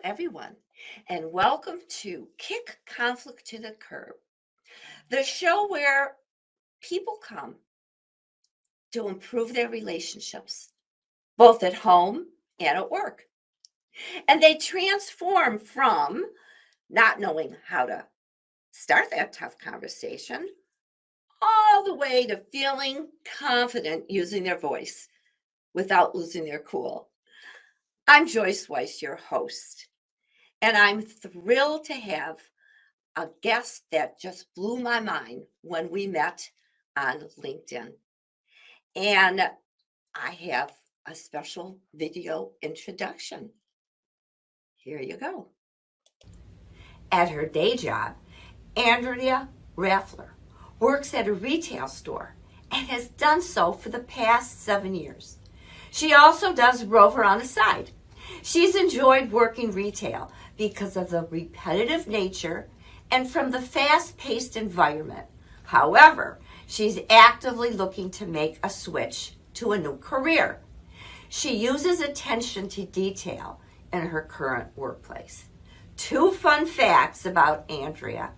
everyone, and welcome to Kick Conflict to the Curb, the show where people come to improve their relationships, both at home and at work. And they transform from not knowing how to start that tough conversation all the way to feeling confident using their voice without losing their cool. I'm Joyce Weiss, your host, and I'm thrilled to have a guest that just blew my mind when we met on LinkedIn. And I have a special video introduction. Here you go. At her day job, Andrea Raffler works at a retail store and has done so for the past 7 years. She also does Rover on the side. She's enjoyed working retail because of the repetitive nature and from the fast-paced environment. However, she's actively looking to make a switch to a new career. She uses attention to detail in her current workplace. 2 fun facts about Andrea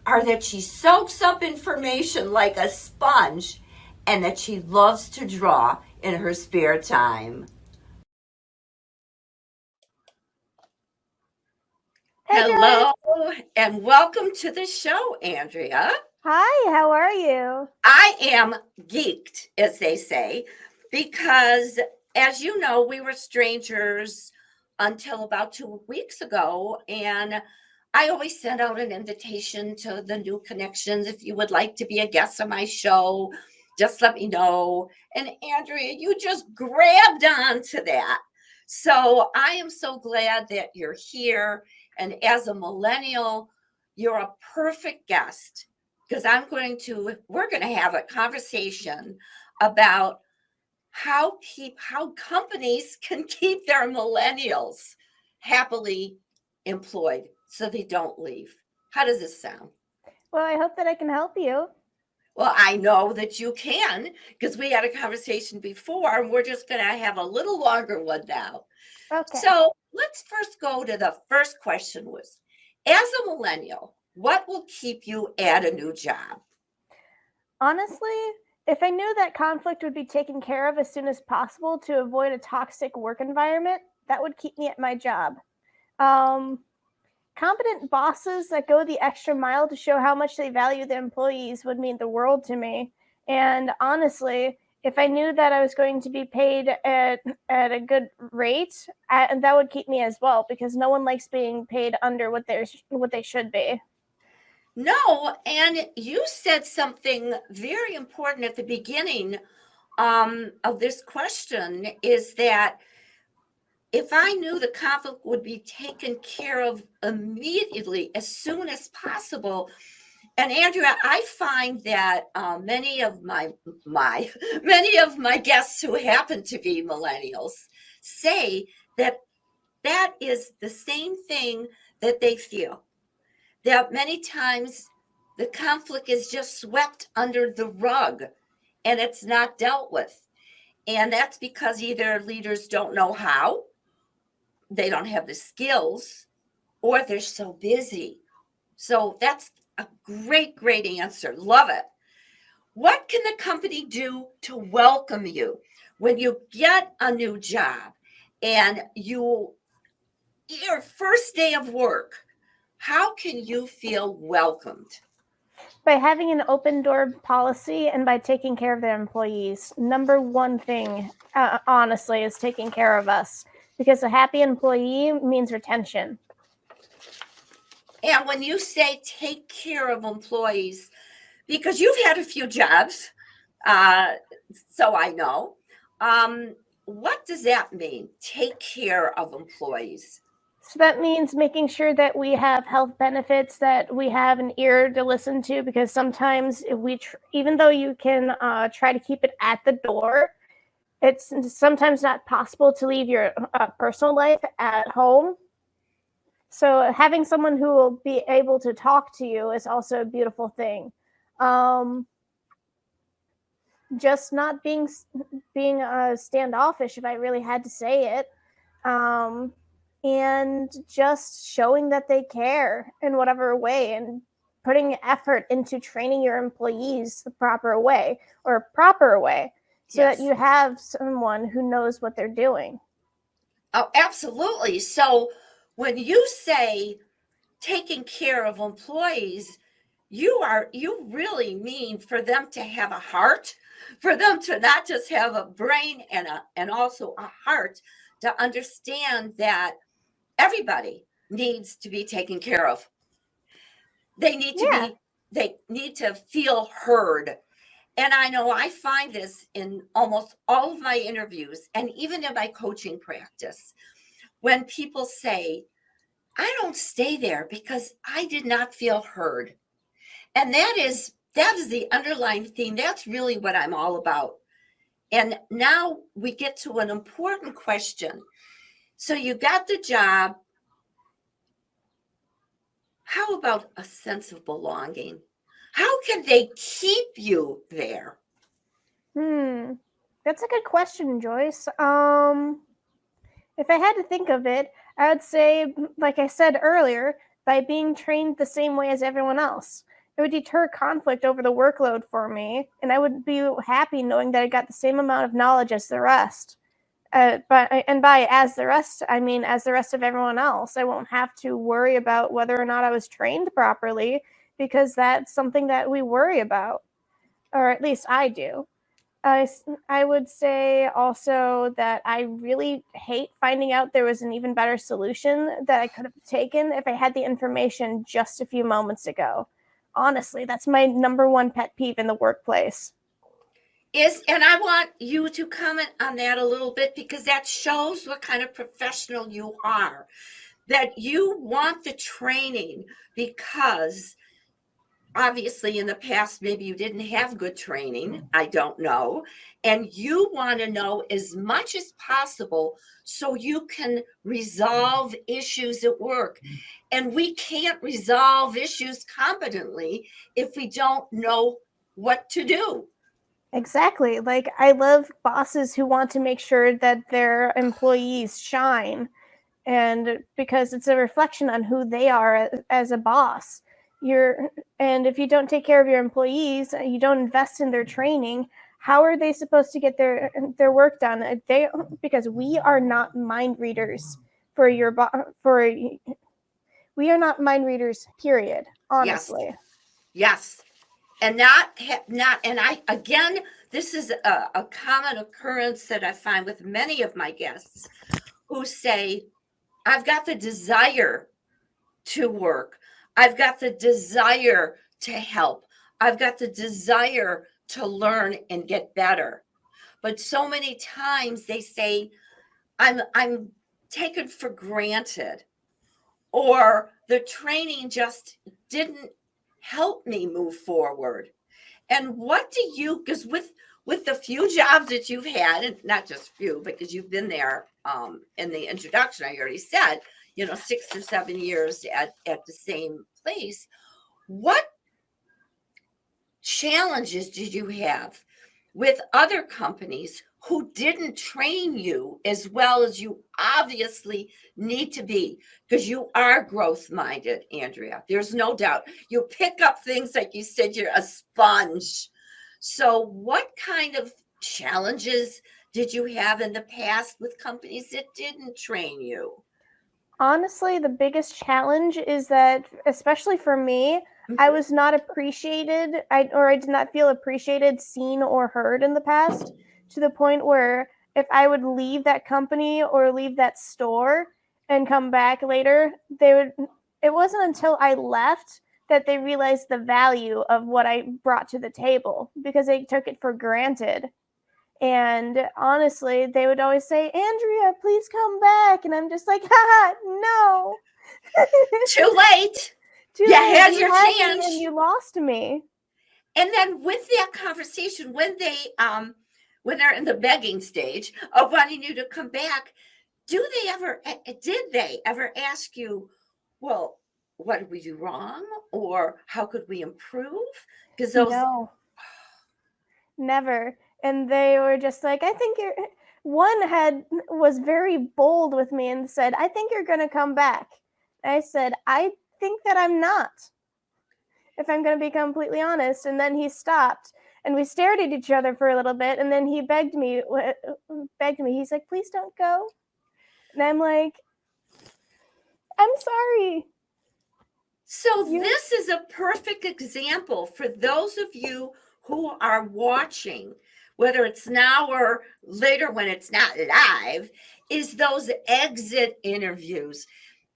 are that she soaks up information like a sponge and that she loves to draw in her spare time. Hey, Hello and welcome to the show, Andrea. Hi, how are you? I am geeked, as they say, because as you know, we were strangers until about 2 weeks ago. And I always send out an invitation to the new connections. If you would like to be a guest on my show, just let me know. And Andrea, you just grabbed onto that. So I am so glad that you're here. And as a millennial, you're a perfect guest because we're going to have a conversation about how companies can keep their millennials happily employed so they don't leave. How does this sound? Well, I hope that I can help you. Well, I know that you can because we had a conversation before and we're just going to have a little longer one now. Okay. So let's first go to the first question was, as a millennial, what will keep you at a new job? Honestly, if I knew that conflict would be taken care of as soon as possible to avoid a toxic work environment, that would keep me at my job. Competent bosses that go the extra mile to show how much they value their employees would mean the world to me. And honestly, if I knew that I was going to be paid at a good rate, that would keep me as well, because no one likes being paid under what they should be. No, and you said something very important at the beginning of this question is that if I knew the conflict would be taken care of immediately as soon as possible. And Andrea, I find that many of my many of my guests who happen to be millennials say that that is the same thing that they feel. That many times the conflict is just swept under the rug and it's not dealt with. And that's because either leaders don't know how, they don't have the skills, or they're so busy. So that's a great answer. Love it. What can the company do to welcome you when you get a new job and your first day of work? How can you feel welcomed? By having an open door policy and by taking care of their employees. Number one thing, honestly, is taking care of us, because a happy employee means retention. And when you say take care of employees, because you've had a few jobs, so I know, what does that mean? Take care of employees. So that means making sure that we have health benefits, that we have an ear to listen to, because sometimes even though you can try to keep it at the door, it's sometimes not possible to leave your personal life at home. So having someone who will be able to talk to you is also a beautiful thing. Just not being standoffish, if I really had to say it. and just showing that they care in whatever way and putting effort into training your employees the proper way so that Yes. you have someone who knows what they're doing. Oh, absolutely. So when you say taking care of employees, you really mean for them to have a heart, for them to not just have a brain and also a heart, to understand that everybody needs to be taken care of. They need to Yeah. be they need to feel heard. And I know I find this in almost all of my interviews and even in my coaching practice. When people say, I don't stay there because I did not feel heard. And that is the underlying theme. That's really what I'm all about. And now we get to an important question. So you got the job. How about a sense of belonging? How can they keep you there? That's a good question, Joyce. If I had to think of it, I would say, like I said earlier, by being trained the same way as everyone else. It would deter conflict over the workload for me, and I would be happy knowing that I got the same amount of knowledge as the rest. By as the rest, I mean as the rest of everyone else. I won't have to worry about whether or not I was trained properly, because that's something that we worry about, or at least I do. I would say also that I really hate finding out there was an even better solution that I could have taken if I had the information just a few moments ago. Honestly, that's my number one pet peeve in the workplace. And I want you to comment on that a little bit, because that shows what kind of professional you are. That you want the training because obviously in the past maybe you didn't have good training, I don't know, and you want to know as much as possible so you can resolve issues at work. And we can't resolve issues competently if we don't know what to do. Exactly. Like, I love bosses who want to make sure that their employees shine, and because it's a reflection on who they are as a boss. You're and if you don't take care of your employees, you don't invest in their training, how are they supposed to get their work done? They Because we are not mind readers for for we are not mind readers, period, Yes, honestly. yes. And not and I again, this is a common occurrence that I find with many of my guests who say, I've got the desire to work. I've got the desire to help. I've got the desire to learn and get better. But so many times they say, I'm taken for granted, or the training just didn't help me move forward. And what do you, because with the few jobs that you've had, and not just few, because you've been there in the introduction, I already said, 6 or 7 years at the same place. What challenges did you have with other companies who didn't train you as well as you obviously need to be? Because you are growth minded, Andrea. There's no doubt. You pick up things, like you said, you're a sponge. So, what kind of challenges did you have in the past with companies that didn't train you? Honestly, the biggest challenge is that, especially for me, I Mhm. was not appreciated, I did not feel appreciated, seen, or heard in the past, to the point where if I would leave that company or leave that store and come back later, it wasn't until I left that they realized the value of what I brought to the table, because they took it for granted. And honestly, they would always say, Andrea, please come back. And I'm just like, haha, no. Too late. Too You late. had You your had me and chance. you lost me. And then with that conversation, when they're in the begging stage of wanting you to come back, did they ever ask you, well, what did we do wrong, or how could we improve? Because those No, never. And they were just like, I think you're. One was very bold with me and said, "I think you're going to come back." And I said, "I think that I'm not, if I'm going to be completely honest." And then he stopped and we stared at each other for a little bit, and then he begged me. He's like, "Please don't go." And I'm like, "I'm sorry." So this is a perfect example for those of you who are watching, whether it's now or later when it's not live, is those exit interviews.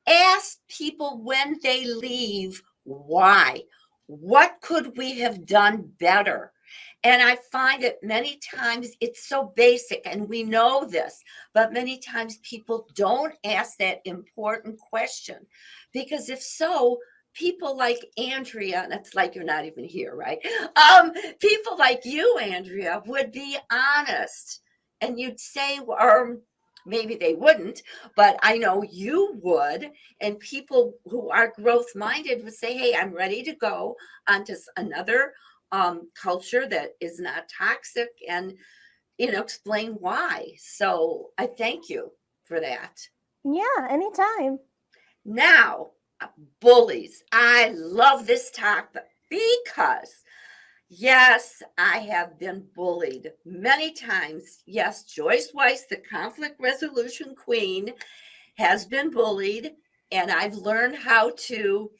Ask people when they leave why. What could we have done better? And I find that many times it's so basic, and we know this, but many times people don't ask that important question, because if so, people like Andrea, and it's like you're not even here, right? People like you, Andrea, would be honest, and you'd say, or maybe they wouldn't, but I know you would. And people who are growth minded would say, hey, I'm ready to go onto another culture that is not toxic, and explain why. So I thank you for that. Yeah, anytime. Now, bullies. I love this topic because yes, I have been bullied many times. Yes, Joyce Weiss, the conflict resolution queen, has been bullied, and I've learned how to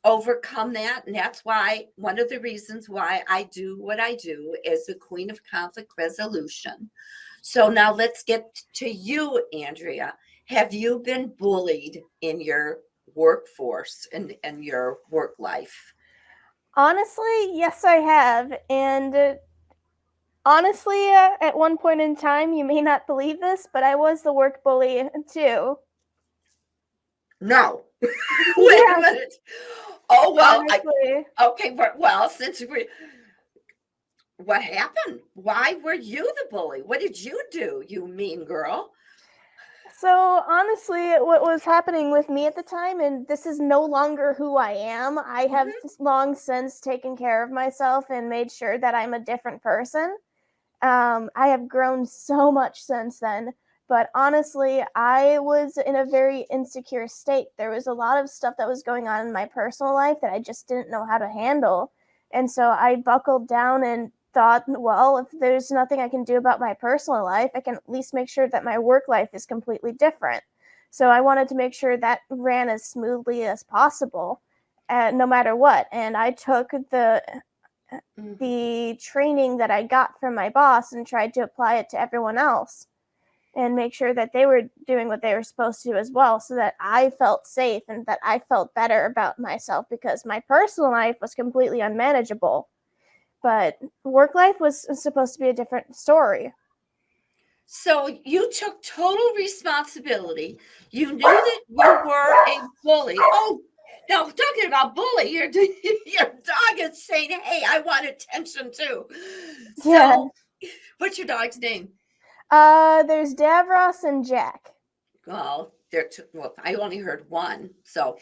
overcome that. And that's why one of the reasons why I do what I do as the queen of conflict resolution. So now let's get to you, Andrea. Have you been bullied in your workforce and your work life? Honestly, yes, I have. And honestly, at one point in time, you may not believe this, but I was the work bully too. No. Wait a Yes, minute. Oh, well, honestly. okay, well, since what happened? Why were you the bully? What did you do, you mean girl? So honestly, what was happening with me at the time, and this is no longer who I am. I have Mhm. long since taken care of myself and made sure that I'm a different person. I have grown so much since then. But honestly, I was in a very insecure state. There was a lot of stuff that was going on in my personal life that I just didn't know how to handle. And so I buckled down and thought, well, if there's nothing I can do about my personal life, I can at least make sure that my work life is completely different. So I wanted to make sure that ran as smoothly as possible, no matter what. And I took Mhm. the training that I got from my boss and tried to apply it to everyone else and make sure that they were doing what they were supposed to as well, so that I felt safe and that I felt better about myself, because my personal life was completely unmanageable. But work life was supposed to be a different story. So you took total responsibility. You knew that you were a bully. Oh, now talking about bully, your your dog is saying, "Hey, I want attention too." Yeah. So, what's your dog's name? There's Davros and Jack. Well, well, I only heard one. So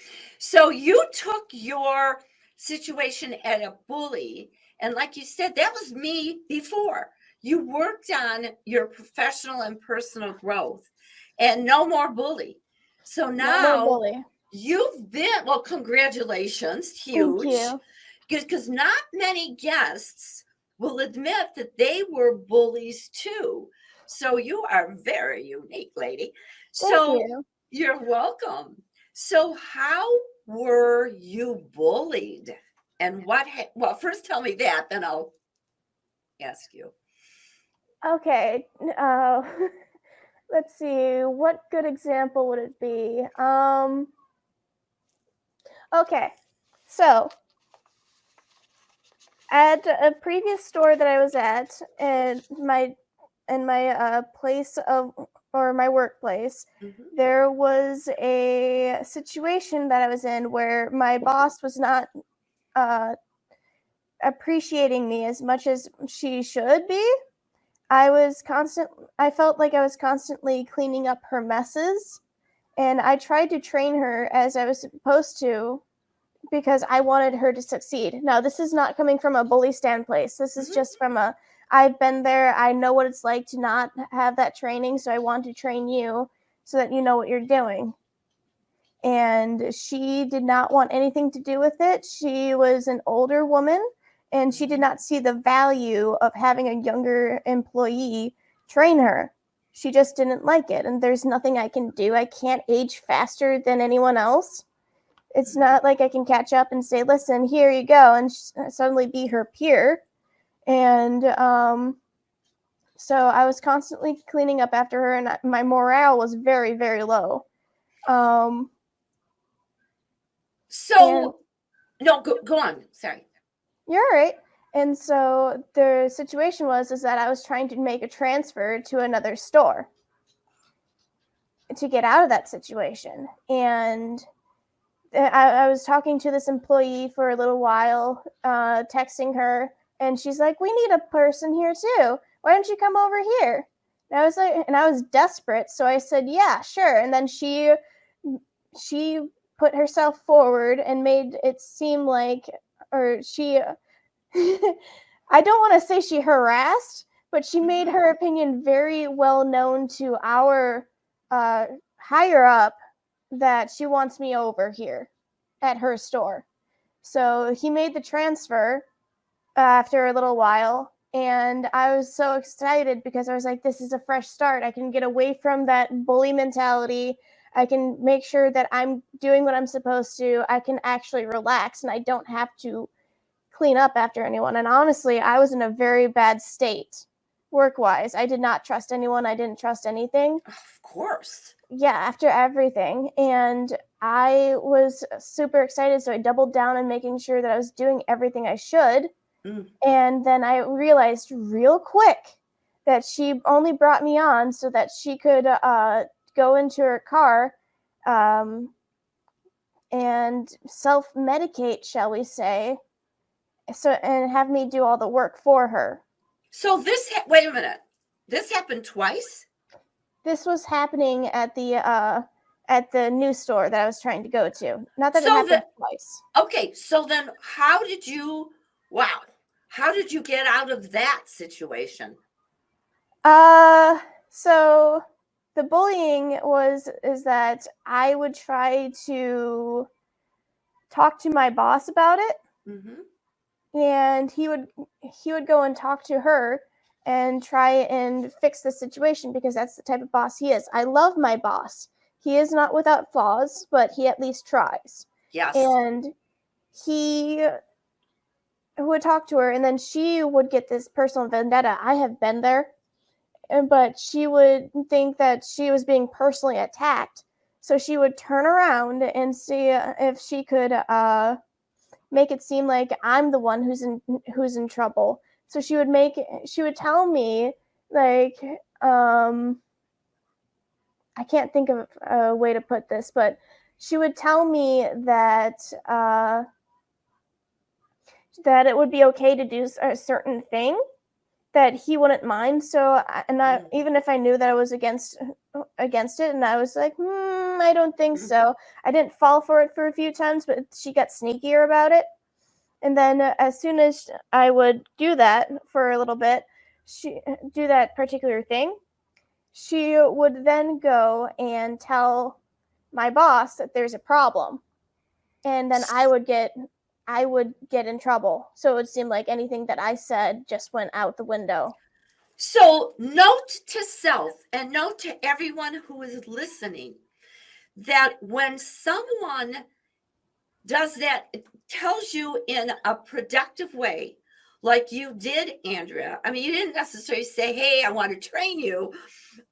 you took your situation at a bully, and like you said, that was me before. You worked on your professional and personal growth, and no more bully. So No more now bully. you've been, well, congratulations, Thank huge, you. because not many guests will admit that they were bullies too. So you are very unique, lady. Thank So you. you're welcome. So how were you bullied? And well, first tell me that, then I'll ask you. Okay. Let's see. What good example would it be? Okay. So, at a previous store that I was at, and my place of or my workplace, Mhm. there was a situation that I was in where my boss was not uh, appreciating me as much as she should be. I felt like I was constantly cleaning up her messes, and I tried to train her as I was supposed to, because I wanted her to succeed. Now, this is not coming from a bully stand place. This is Mhm. just from I've been there. I know what it's like to not have that training, so I want to train you so that you know what you're doing. And she did not want anything to do with it. She was an older woman, and she did not see the value of having a younger employee train her. She just didn't like it, and there's nothing I can do. I can't age faster than anyone else. It's not like I can catch up and say, listen, here you go, and suddenly be her peer. And so I was constantly cleaning up after her, and my morale was very, very low. So, no, go on. Sorry. You're all right. And so the situation was that I was trying to make a transfer to another store to get out of that situation. And I was talking to this employee for a little while, texting her, and she's like, "We need a person here too. Why don't you come over here?" And I was like, and I was desperate, so I said, "Yeah, sure." And then she put herself forward and made it seem like, or she, I don't want to say she harassed, but she made her opinion very well known to our higher up that she wants me over here at her store. So he made the transfer after a little while, and I was so excited because I was like, this is a fresh start. I can get away from that bully mentality. I can make sure that I'm doing what I'm supposed to. I can actually relax, and I don't have to clean up after anyone. And honestly, I was in a very bad state work-wise. I did not trust anyone. I didn't trust anything. Of course. Yeah, after everything. And I was super excited, so I doubled down on making sure that I was doing everything I should. And then I realized real quick that she only brought me on so that she could go into her car and self-medicate, shall we say, so and have me do all the work for her. So this wait a minute. This happened twice? This was happening at the new store that I was trying to go to. Not that it happened twice. Okay, so then how did you get out of that situation? So the bullying is that I would try to talk to my boss about it. And he would go and talk to her and try and fix the situation because that's the type of boss he is. I love my boss. He is not without flaws, but he at least tries. Yes. And he would talk to her, and then she would get this personal vendetta. I have been there, but she would think that she was being personally attacked. So she would turn around and see if she could make it seem like I'm the one who's in trouble. So she would tell me, like, I can't think of a way to put this, but she would tell me that that it would be okay to do a certain thing that he wouldn't mind. So, even if I knew that I was against it, and I was like, I don't think so. I didn't fall for it for a few times, but she got sneakier about it. And then as soon as I would do that for a little bit, she do that particular thing, she would then go and tell my boss that there's a problem. And then I would get in trouble. So it would seem like anything that I said just went out the window. So note to self and note to everyone who is listening that when someone does that, it tells you in a productive way, like you did, Andrea. I mean, you didn't necessarily say, hey, I want to train you,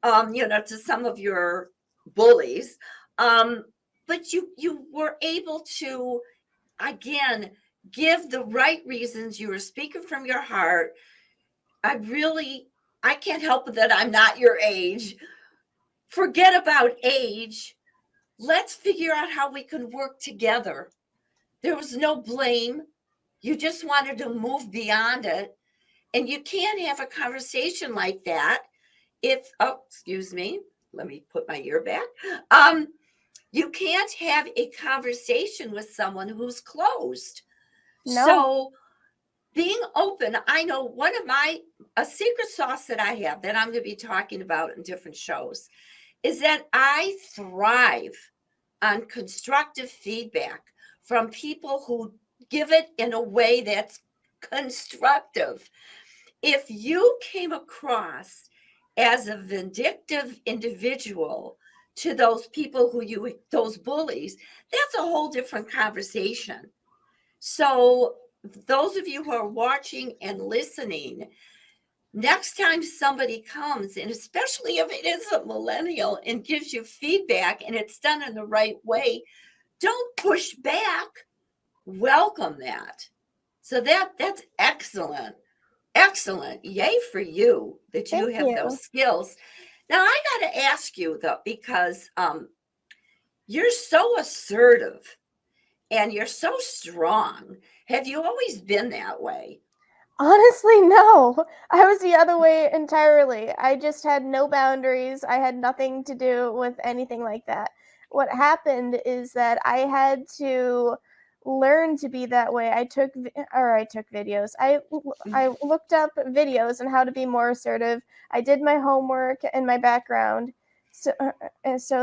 to some of your bullies. But you were able to, again, give the right reasons. You were speaking from your heart. I can't help it that I'm not your age. Forget about age. Let's figure out how we can work together. There was no blame. You just wanted to move beyond it. And you can't have a conversation like that if, excuse me, let me put my ear back. You can't have a conversation with someone who's closed. No. So being open. I know one of a secret sauce that I have that I'm going to be talking about in different shows is that I thrive on constructive feedback from people who give it in a way that's constructive. If you came across as a vindictive individual to those people those bullies, that's a whole different conversation. So, those of you who are watching and listening, next time somebody comes, and especially if it is a millennial and gives you feedback and it's done in the right way, don't push back. Welcome that. So that's excellent. Excellent. Yay for you that you Thank have you. those skills. Now I got to ask you though, because you're so assertive and you're so strong. Have you always been that way? Honestly, no. I was the other way entirely. I just had no boundaries. I had nothing to do with anything like that. What happened is that I had to learn to be that way. I took videos. I looked up videos on how to be more assertive. I did my homework and my background so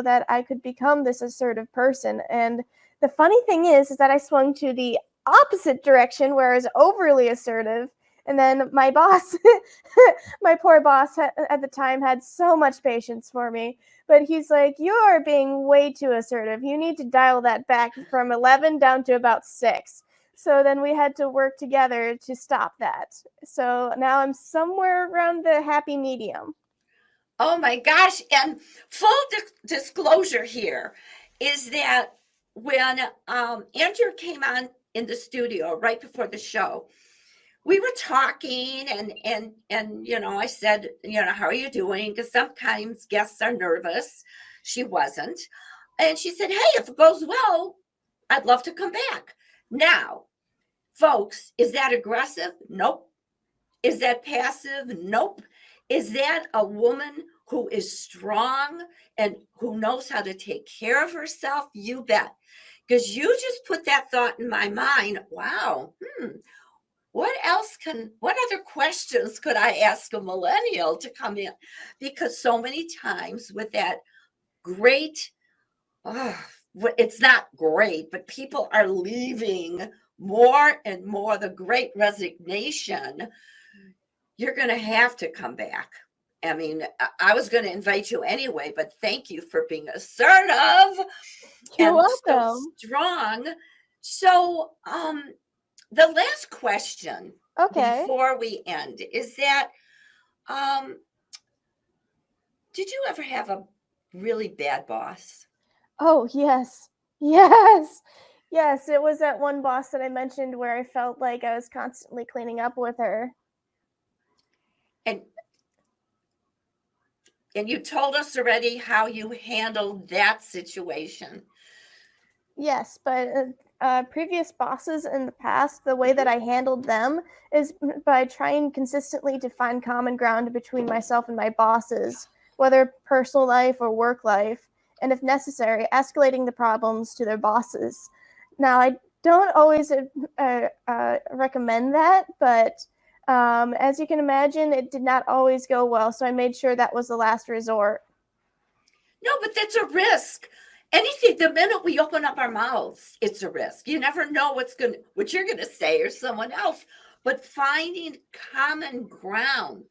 that I could become this assertive person. And the funny thing is that I swung to the opposite direction where I was overly assertive. And then my boss, my poor boss at the time had so much patience for me, but he's like, "You're being way too assertive. You need to dial that back from 11 down to about 6." So then we had to work together to stop that. So now I'm somewhere around the happy medium. Oh my gosh. And full disclosure here is that when Andrew came on in the studio right before the show, we were talking and I said, how are you doing? Because sometimes guests are nervous. She wasn't. And she said, hey, if it goes well, I'd love to come back. Now, folks, is that aggressive? Nope. Is that passive? Nope. Is that a woman who is strong and who knows how to take care of herself? You bet. Because you just put that thought in my mind. Wow. What other questions could I ask a millennial to come in? Because so many times with that great, it's not great, but people are leaving more and more, the great resignation. You're going to have to come back. I mean, I was going to invite you anyway, but thank you for being assertive You're and so welcome. strong. So, the last question Okay. before we end is that um, did you ever have a really bad boss? Oh, yes. Yes. Yes, it was that one boss that I mentioned where I felt like I was constantly cleaning up with her. And you told us already how you handled that situation. Yes, but previous bosses in the past, the way that I handled them is by trying consistently to find common ground between myself and my bosses, whether personal life or work life, and if necessary, escalating the problems to their bosses. Now, I don't always recommend that, but as you can imagine, it did not always go well, so I made sure that was the last resort. No, but that's a risk. Anything, the minute we open up our mouths, it's a risk. You never know what you're gonna say or someone else. But finding common ground,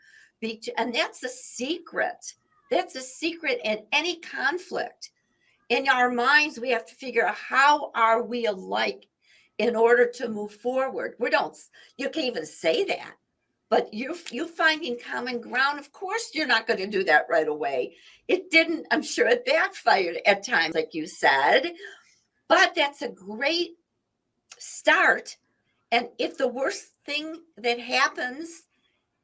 and that's a secret. That's a secret in any conflict. In our minds, we have to figure out how are we alike in order to move forward. You can't even say that, but you finding common ground. Of course you're not going to do that right away. It didn't. I'm sure it backfired at times, like you said, but that's a great start. And if the worst thing that happens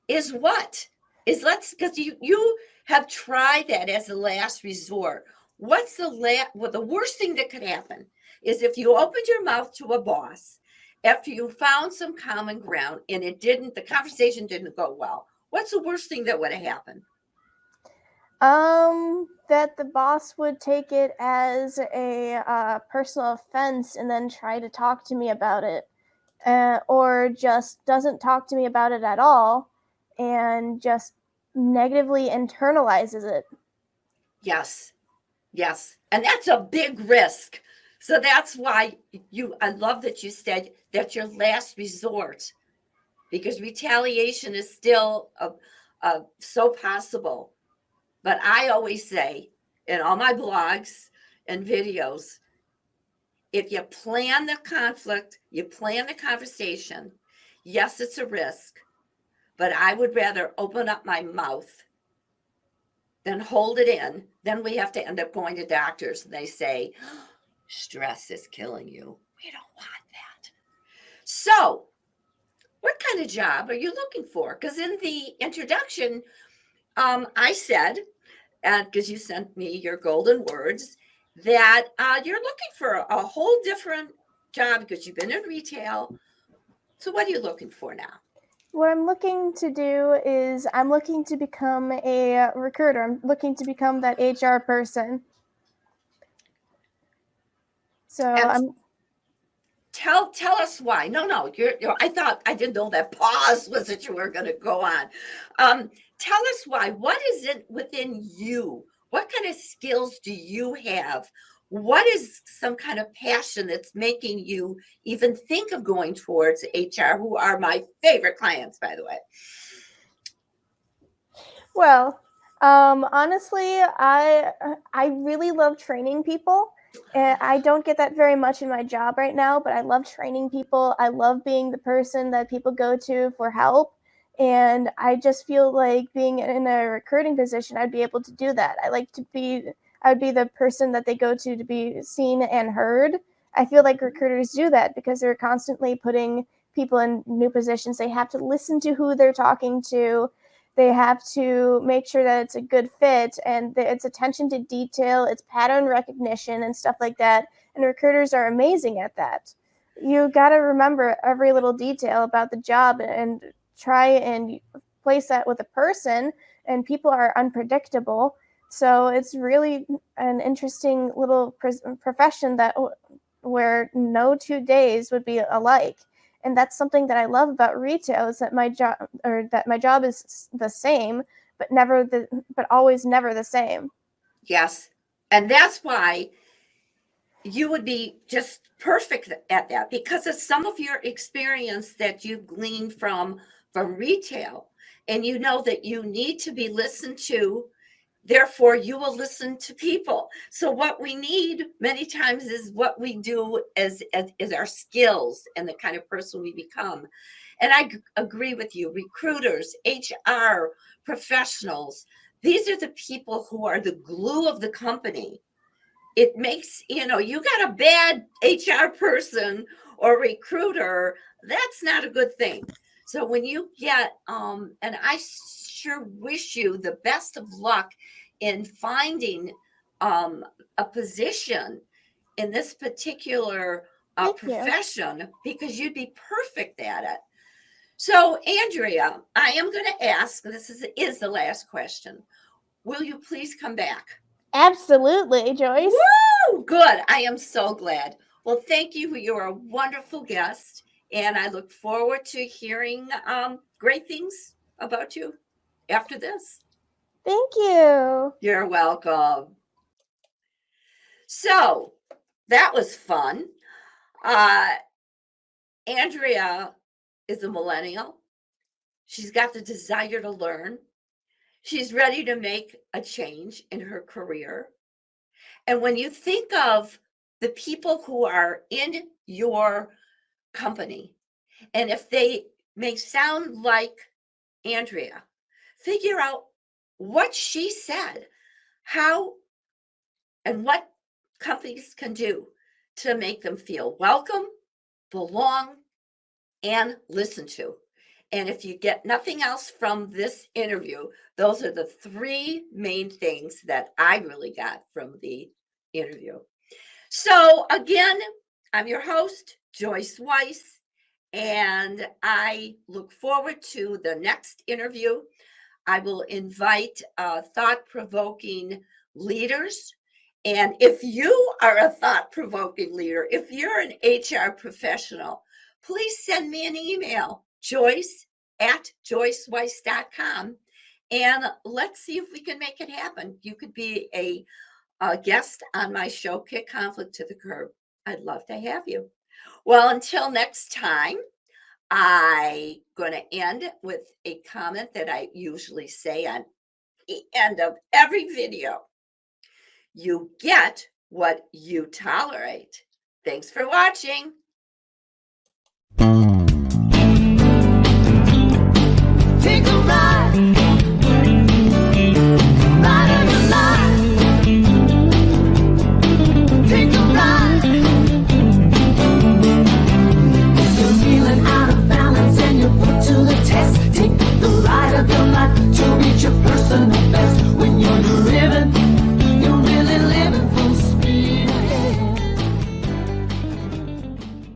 is what is let's because you have tried that as a last resort. What's the worst thing that could happen is if you opened your mouth to a boss after you found some common ground and the conversation didn't go well. What's the worst thing that would have happened? That the boss would take it as a personal offense and then try to talk to me about it. or just doesn't talk to me about it at all and just negatively internalizes it. Yes. Yes. And that's a big risk. So that's why I love that you said that's your last resort, because retaliation is still so possible. But I always say in all my blogs and videos, if you plan the conflict, you plan the conversation, yes, it's a risk, but I would rather open up my mouth than hold it in. Then we have to end up going to doctors and they say, stress is killing you. We don't want that. So, what kind of job are you looking for? Because in the introduction, I said, and because you sent me your golden words, that you're looking for a whole different job because you've been in retail. So, what are you looking for now? What I'm looking to do is I'm looking to become a recruiter. I'm looking to become that HR person. So And tell us why. No, I thought I didn't know that pause was that you were going to go on. Tell us why. What is it within you? What kind of skills do you have? What is some kind of passion that's making you even think of going towards HR, who are my favorite clients, by the way? Well, honestly, I really love training people. And I don't get that very much in my job right now, but I love training people. I love being the person that people go to for help. And I just feel like being in a recruiting position, I'd be able to do that. I would be the person that they go to be seen and heard. I feel like recruiters do that because they're constantly putting people in new positions. They have to listen to who they're talking to. They have to make sure that it's a good fit and that it's attention to detail, it's pattern recognition and stuff like that. And recruiters are amazing at that. You got to remember every little detail about the job and try and place that with a person. And people are unpredictable. So it's really an interesting little profession that where no 2 days would be alike. And that's something that I love about retail is that my job is the same, but always never the same. Yes. And that's why you would be just perfect at that, because of some of your experience that you've gleaned from retail, and you know that you need to be listened to, therefore you will listen to people. So what we need many times is what we do as our skills and the kind of person we become. And I agree with you. Recruiters, HR professionals, these are the people who are the glue of the company. It makes, you got a bad HR person or recruiter, that's not a good thing. So when you get, and I sure wish you the best of luck in finding a position in this particular profession, because you'd be perfect at it. So, Andrea, I am going to ask, this is the last question. Will you please come back? Absolutely, Joyce. Woo! Good. I am so glad. Well, thank you. You're a wonderful guest, and I look forward to hearing great things about you after this. Thank you. You're welcome. So that was fun. Andrea is a millennial. She's got the desire to learn. She's ready to make a change in her career. And when you think of the people who are in your company, and if they may sound like Andrea, figure out what she said, how and what companies can do to make them feel welcome, belong, and listened to. And if you get nothing else from this interview, those are the three main things that I really got from the interview. So again, I'm your host, Joyce Weiss, and I look forward to the next interview. I will invite thought-provoking leaders. And if you are a thought-provoking leader, if you're an HR professional, please send me an email, joyce@joyceweiss.com, and let's see if we can make it happen. You could be a guest on my show, Kick Conflict to the Curb. I'd love to have you. Well, until next time, I'm going to end with a comment that I usually say on the end of every video. You get what you tolerate. Thanks for watching.